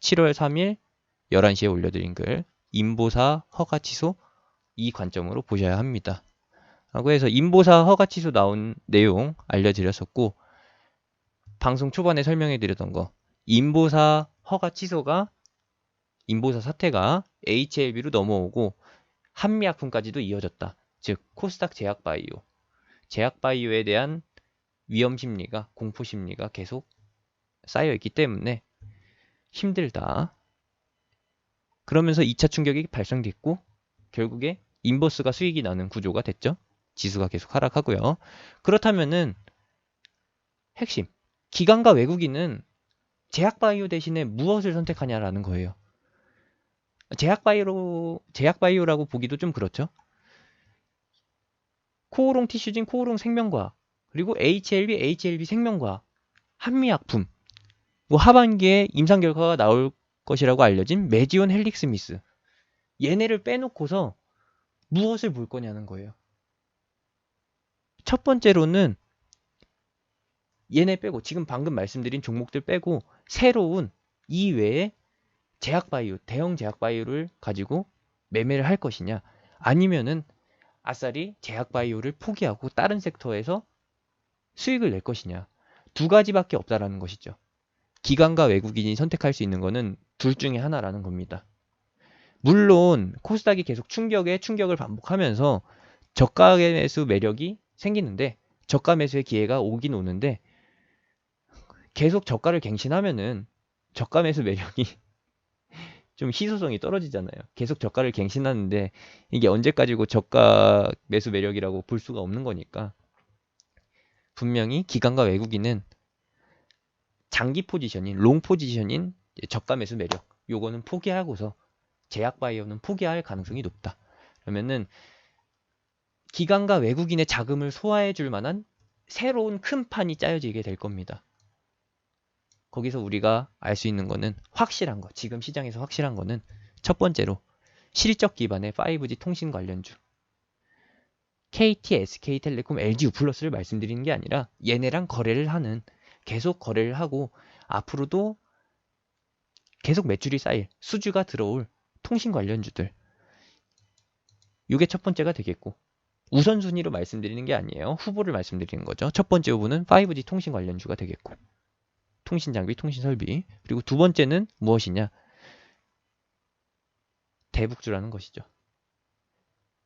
7월 3일 11시에 올려드린 글 인보사 허가 취소 이 관점으로 보셔야 합니다. 라고 해서 인보사 허가 취소 나온 내용 알려드렸었고 방송 초반에 설명해드렸던 거 인보사 허가 취소가 인보사 사태가 HLB로 넘어오고 한미약품까지도 이어졌다. 즉 코스닥 제약바이오 제약바이오에 대한 위험 심리가 공포 심리가 계속 쌓여있기 때문에 힘들다. 그러면서 2차 충격이 발생됐고 결국에 인버스가 수익이 나는 구조가 됐죠. 지수가 계속 하락하고요. 그렇다면은 핵심 기관과 외국인은 제약바이오 대신에 무엇을 선택하냐라는 거예요. 제약바이오라고 보기도 좀 그렇죠. 코오롱 티슈진 코오롱 생명과학 그리고 HLB 생명과학 한미약품 뭐 하반기에 임상 결과가 나올 것이라고 알려진 메지온 헬릭스미스 얘네를 빼놓고서 무엇을 볼 거냐는 거예요. 첫 번째로는 얘네 빼고 지금 방금 말씀드린 종목들 빼고 새로운 이외에 제약바이오, 대형 제약바이오를 가지고 매매를 할 것이냐 아니면은 아싸리 제약바이오를 포기하고 다른 섹터에서 수익을 낼 것이냐 두 가지밖에 없다라는 것이죠. 기관과 외국인이 선택할 수 있는 거는 둘 중에 하나라는 겁니다. 물론 코스닥이 계속 충격에 충격을 반복하면서 저가 매수 매력이 생기는데 저가 매수의 기회가 오긴 오는데 계속 저가를 갱신하면은 저가 매수 매력이 좀 희소성이 떨어지잖아요. 계속 저가를 갱신하는데 이게 언제까지고 저가 매수 매력이라고 볼 수가 없는 거니까 분명히 기관과 외국인은 장기 포지션인 롱 포지션인 저가 매수 매력 요거는 포기하고서 제약 바이오는 포기할 가능성이 높다. 그러면은 기관과 외국인의 자금을 소화해 줄 만한 새로운 큰 판이 짜여지게 될 겁니다. 거기서 우리가 알 수 있는 거는 확실한 거, 지금 시장에서 확실한 거는 첫 번째로 실적 기반의 5G 통신 관련주 KT, SK텔레콤, LG U+를 말씀드리는 게 아니라 얘네랑 거래를 하는 계속 거래를 하고 앞으로도 계속 매출이 쌓일 수주가 들어올 통신 관련주들 이게 첫 번째가 되겠고 우선순위로 말씀드리는 게 아니에요. 후보를 말씀드리는 거죠. 첫 번째 후보는 5G 통신 관련주가 되겠고 통신 장비, 통신 설비. 그리고 두 번째는 무엇이냐? 대북주라는 것이죠.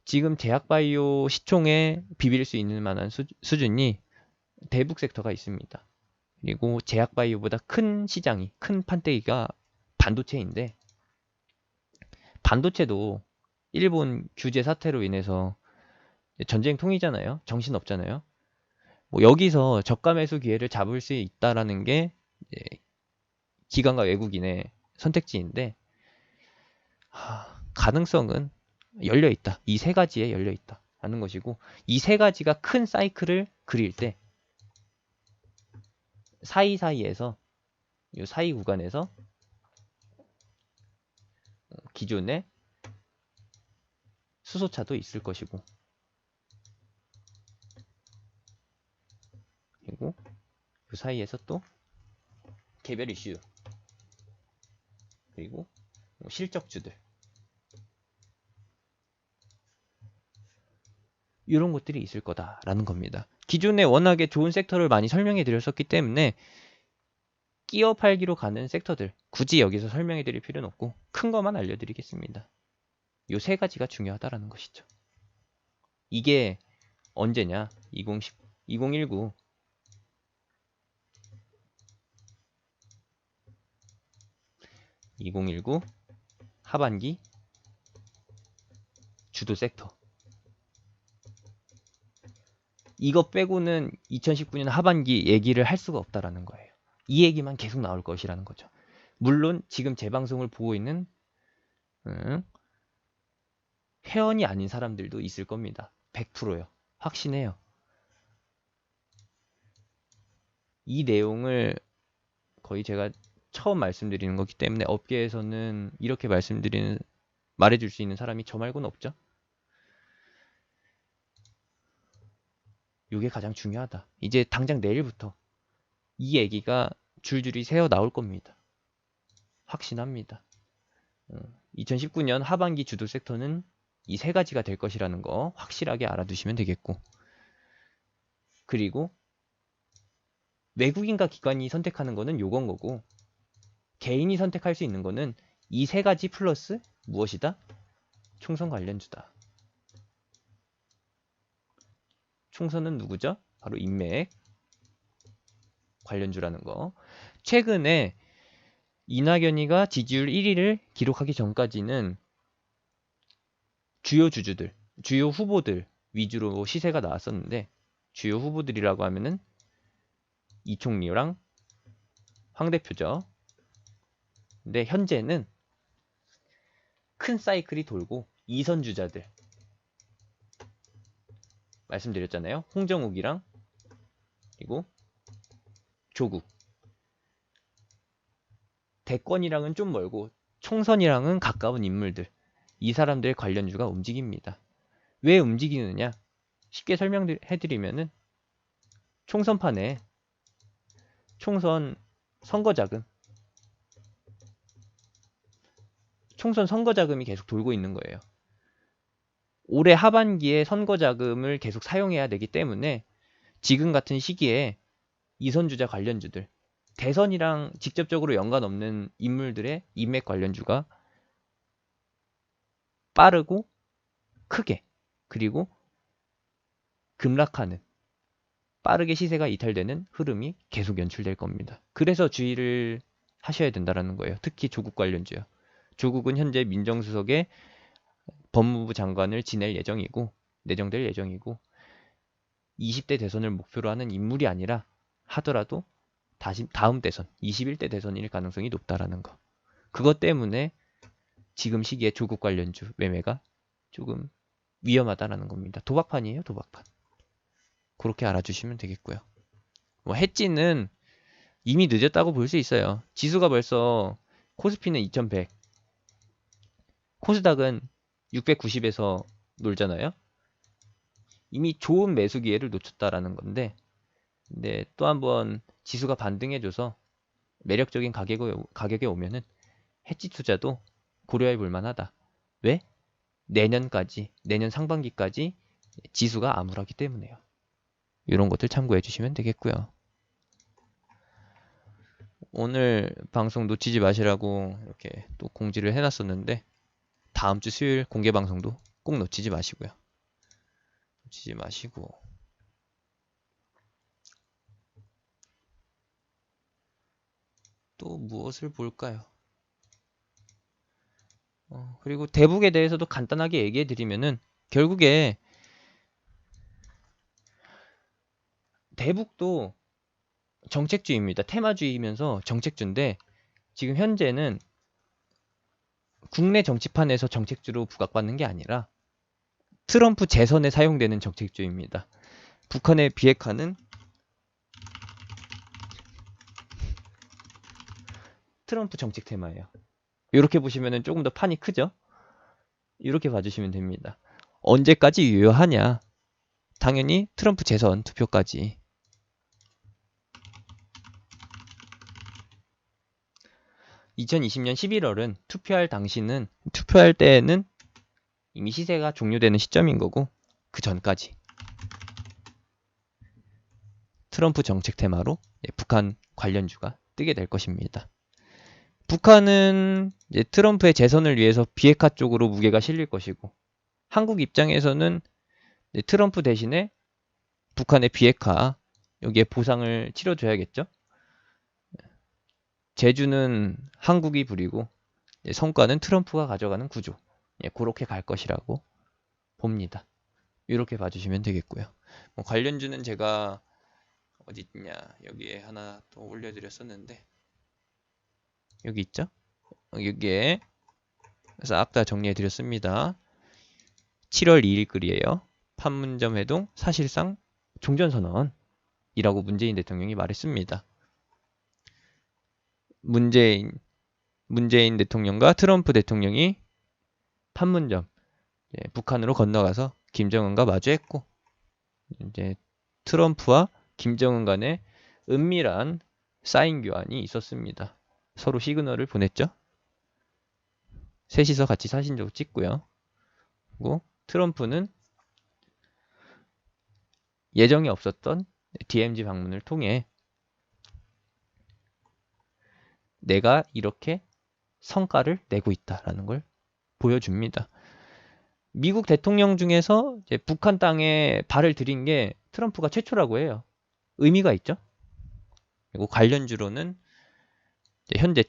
지금 제약바이오 시총에 비빌 수 있는 만한 수준이 대북 섹터가 있습니다. 그리고 제약바이오보다 큰 시장이, 큰 판때기가 반도체인데 반도체도 일본 규제 사태로 인해서 전쟁통이잖아요. 정신없잖아요. 뭐 여기서 저가 매수 기회를 잡을 수 있다라는 게 기관과 외국인의 선택지인데 가능성은 열려있다. 이 세 가지에 열려있다. 라는 것이고 이 세 가지가 큰 사이클을 그릴 때 사이사이에서 이 사이 구간에서 기존의 수소차도 있을 것이고 그리고 그 사이에서 또 개별 이슈 그리고 실적주들 이런 것들이 있을 거다라는 겁니다. 기존에 워낙에 좋은 섹터를 많이 설명해 드렸었기 때문에 끼어 팔기로 가는 sek터들 굳이 여기서 설명해 드릴 필요는 없고 큰 것만 알려드리겠습니다. 요 세 가지가 중요하다라는 것이죠. 이게 언제냐? 2019 하반기 주도 섹터 이거 빼고는 2019년 하반기 얘기를 할 수가 없다라는 거예요. 이 얘기만 계속 나올 것이라는 거죠. 물론 지금 제 방송을 보고 있는 회원이 아닌 사람들도 있을 겁니다. 100%요. 확신해요. 이 내용을 거의 제가 처음 말씀드리는 거기 때문에 업계에서는 이렇게 말해줄 수 있는 사람이 저 말고는 없죠. 이게 가장 중요하다. 이제 당장 내일부터 이 얘기가 줄줄이 새어 나올 겁니다. 확신합니다. 2019년 하반기 주도 섹터는 이 세 가지가 될 것이라는 거 확실하게 알아두시면 되겠고, 그리고 외국인과 기관이 선택하는 거는 요건 거고, 개인이 선택할 수 있는 거는 이 세 가지 플러스 무엇이다? 총선 관련주다. 총선은 누구죠? 바로 인맥 관련주라는 거. 최근에 이낙연이가 지지율 1위를 기록하기 전까지는 주요 주주들, 주요 후보들 위주로 시세가 나왔었는데, 주요 후보들이라고 하면은 이 총리랑 황 대표죠. 근데 현재는 큰 사이클이 돌고 2선 주자들 말씀드렸잖아요. 홍정욱이랑 그리고 조국. 대권이랑은 좀 멀고 총선이랑은 가까운 인물들. 이 사람들의 관련주가 움직입니다. 왜 움직이느냐? 쉽게 설명해드리면은 총선판에 총선 선거자금, 총선 선거자금이 계속 돌고 있는 거예요. 올해 하반기에 선거자금을 계속 사용해야 되기 때문에 지금 같은 시기에 이선주자 관련주들, 대선이랑 직접적으로 연관 없는 인물들의 인맥 관련주가 빠르고 크게, 그리고 급락하는, 빠르게 시세가 이탈되는 흐름이 계속 연출될 겁니다. 그래서 주의를 하셔야 된다는 거예요. 특히 조국 관련주요. 조국은 현재 민정수석의 법무부 장관을 지낼 예정이고, 내정될 예정이고, 20대 대선을 목표로 하는 인물이 아니라 하더라도 다음 대선, 21대 대선일 가능성이 높다라는 거. 그것 때문에 지금 시기에 조국 관련주 매매가 조금 위험하다라는 겁니다. 도박판이에요, 도박판. 그렇게 알아주시면 되겠고요. 뭐 해지는 이미 늦었다고 볼 수 있어요. 지수가 벌써 코스피는 2100, 코스닥은 690에서 놀잖아요. 이미 좋은 매수 기회를 놓쳤다라는 건데, 근데 또 한번 지수가 반등해줘서 매력적인 가격에 오면은 해지 투자도 고려해 볼 만하다. 왜? 내년 상반기까지 지수가 암울하기 때문에요. 이런 것들 참고해 주시면 되겠고요. 오늘 방송 놓치지 마시라고 이렇게 또 공지를 해놨었는데, 다음 주 수요일 공개 방송도 꼭 놓치지 마시고요. 놓치지 마시고, 또 무엇을 볼까요? 그리고 대북에 대해서도 간단하게 얘기해 드리면은, 결국에 대북도 정책주의입니다. 테마주의면서 정책주인데, 지금 현재는 국내 정치판에서 정책주로 부각받는 게 아니라 트럼프 재선에 사용되는 정책주의입니다. 북한의 비핵화는 트럼프 정책 테마예요. 이렇게 보시면 조금 더 판이 크죠? 이렇게 봐주시면 됩니다. 언제까지 유효하냐? 당연히 트럼프 재선 투표까지. 2020년 11월은 투표할 때에는 이미 시세가 종료되는 시점인 거고, 그 전까지 트럼프 정책 테마로 북한 관련주가 뜨게 될 것입니다. 북한은 이제 트럼프의 재선을 위해서 비핵화 쪽으로 무게가 실릴 것이고, 한국 입장에서는 트럼프 대신에 북한의 비핵화, 여기에 보상을 치러줘야겠죠. 제주는 한국이 부리고 성과는 트럼프가 가져가는 구조, 그렇게 갈 것이라고 봅니다. 이렇게 봐주시면 되겠고요. 뭐 관련주는 제가 어디 있냐, 여기에 하나 또 올려드렸었는데, 여기 있죠? 여기에 싹 다 정리해드렸습니다. 7월 2일 글이에요. 판문점 회동 사실상 종전선언이라고 문재인 대통령이 말했습니다. 문재인 대통령과 트럼프 대통령이 판문점, 북한으로 건너가서 김정은과 마주했고, 이제 트럼프와 김정은 간의 은밀한 사인 교환이 있었습니다. 서로 시그널을 보냈죠. 셋이서 같이 사진도 찍고요. 그리고 트럼프는 예정이 없었던 DMZ 방문을 통해 내가 이렇게 성과를 내고 있다라는 걸 보여줍니다. 미국 대통령 중에서 이제 북한 땅에 발을 들인 게 트럼프가 최초라고 해요. 의미가 있죠. 그리고 관련주로는 현재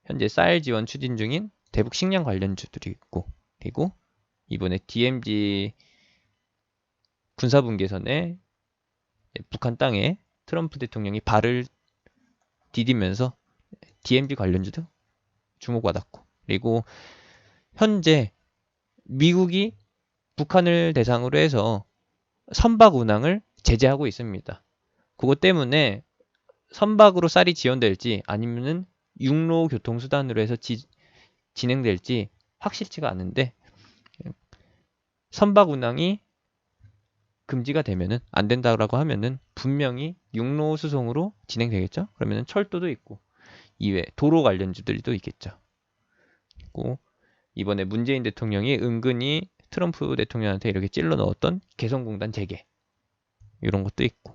현재 쌀 지원 추진 중인 대북 식량 관련주들이 있고, 그리고 이번에 DMZ 군사분계선에 북한 땅에 트럼프 대통령이 발을 디디면서 DMZ 관련주도 주목받았고, 그리고 현재 미국이 북한을 대상으로 해서 선박 운항을 제재하고 있습니다. 그것 때문에 선박으로 쌀이 지원될지 아니면은 육로 교통수단으로 해서 진행될지 확실치가 않은데, 선박 운항이 금지가 되면은 안 된다라고 하면은 분명히 육로 수송으로 진행되겠죠. 그러면은 철도도 있고 이외 도로 관련주들도 있겠죠. 그리고 이번에 문재인 대통령이 은근히 트럼프 대통령한테 이렇게 찔러 넣었던 개성공단 재개 이런 것도 있고,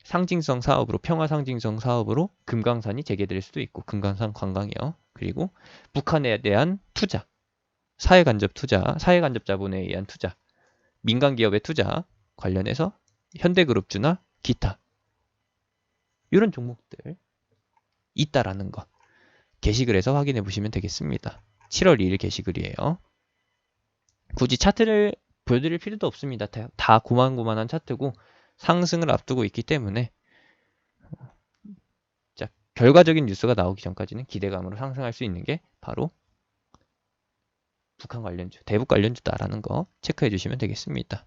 상징성 사업으로 평화 상징성 사업으로 금강산이 재개될 수도 있고, 금강산 관광이요. 그리고 북한에 대한 투자, 사회간접 투자, 사회간접 자본에 의한 투자, 민간 기업의 투자 관련해서 현대그룹주나 기타 이런 종목들 있다라는 거 게시글에서 확인해 보시면 되겠습니다. 7월 2일 게시글이에요. 굳이 차트를 보여드릴 필요도 없습니다. 다 고만고만한 차트고 상승을 앞두고 있기 때문에 자, 결과적인 뉴스가 나오기 전까지는 기대감으로 상승할 수 있는 게 바로 북한 관련주, 대북 관련주다라는 거 체크해 주시면 되겠습니다.